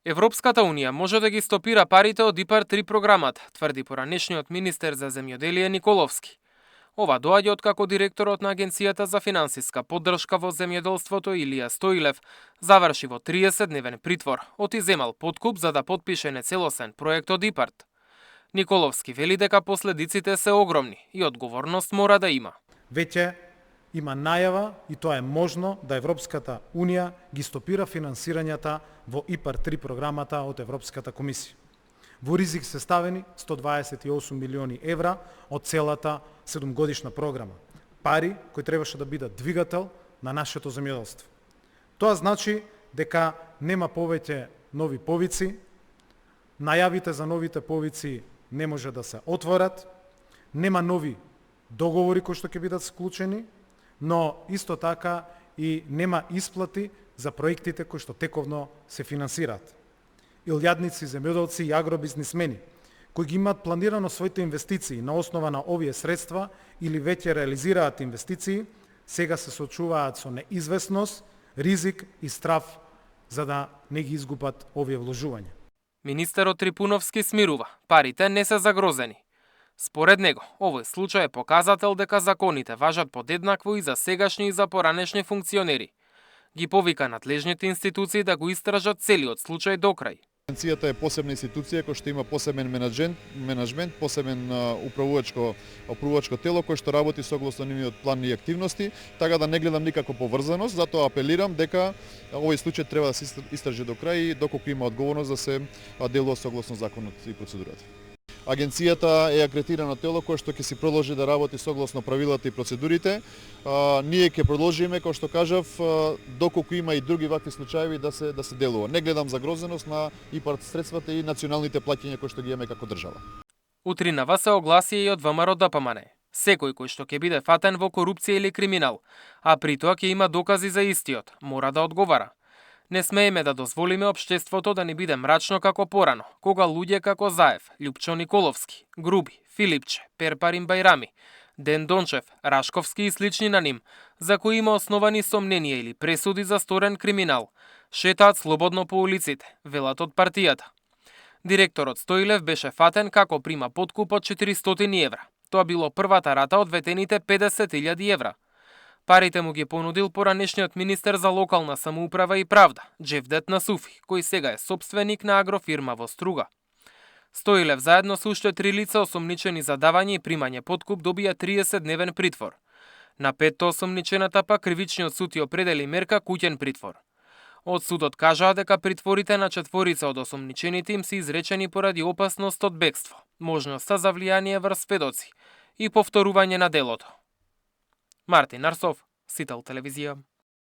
Европската унија може да ги стопира парите од ИПАР-3 програмата, тврди поранешниот министер за земјоделие Николовски. Ова доаѓа откако директорот на Агенцијата за финансиска поддршка во земјоделството Илија Стоилев заврши во 30-дневен притвор, отиземал подкуп за да потпише нецелосен проект од ИПАР. Николовски вели дека последиците се огромни и одговорност мора да има. Веќе има најава и тоа е можно да Европската унија ги стопира финансирањата во ИПАР-3 програмата од Европската комисија. Во ризик се ставени 128 милиони евра од целата 7-годишна програма. Пари кои требаше да бидат двигател на нашето земјоделство. Тоа значи дека нема повеќе нови повици, најавите за новите повици не може да се отворат, нема нови договори кои што ќе бидат склучени, но исто така и нема исплати за проектите кои што тековно се финансираат. Илјадници земјоделци и агробизнисмени кои ги имаат планирано своите инвестиции на основа на овие средства или веќе реализираат инвестиции, сега се соочуваат со неизвестност, ризик и страв за да не ги изгубат овие вложувања. Министерот Трипуновски смирува, парите не се загрозени. Според него, овој случај е показател дека законите важат подеднакво и за сегашни и за поранешни функционери. Ги повика надлежните институции да го истражат целиот случај до крај. Агенцијата е посебна институција која што има посебен менаџмент, посебен управувачко тело кој што работи согласно нивниот план и активности, така да не гледам никако поврзаност, затоа апелирам дека овој случај треба да се истражи до крај и доколку има одговорност да се делува согласно законот и процедурата. Агенцијата е акредитирано тело кое што ќе си продолжи да работи согласно правилата и процедурите. Ние ќе продолжиме, како што кажав, доколку има и други вакви случаи да се делува. Не гледам загрозеност на ИПАР средствата и националните плаќања кои што ги имаме како држава. Утринава се огласи и од ВМРО-ДПМН. Секој кој што ќе биде фатен во корупција или криминал, а при тоа ќе има докази за истиот, мора да одговара. Не смееме да дозволиме општеството да ни биде мрачно како порано, кога луѓе како Заев, Љупчо Николовски, Груби, Филипче, Перпарин Бајрами, Ден Дончев, Рашковски и слични на ним, за кои има основани сомненија или пресуди за сторен криминал, шетаат слободно по улиците, велат од партијата. Директорот Стоилев беше фатен како прима подкуп од 400 евра. Тоа било првата рата од ветените 50.000 евра. Парите му ги понудил поранешниот министер за локална самоуправа и правда, Џевдет Насуфи, кој сега е сопственик на агрофирма во Струга. Стоилев заедно со уште 3 лица осомничени за давање и примање подкуп добија 30-дневен притвор. На 5 осомничената па кривичниот суд ја определи мерка куќен притвор. Од судот кажаа дека притворите на 4 од осомничените им се изречени поради опасност од бегство, можноста за влијание врз сведоци и повторување на делото. Мартин Арсов, Сител телевизија.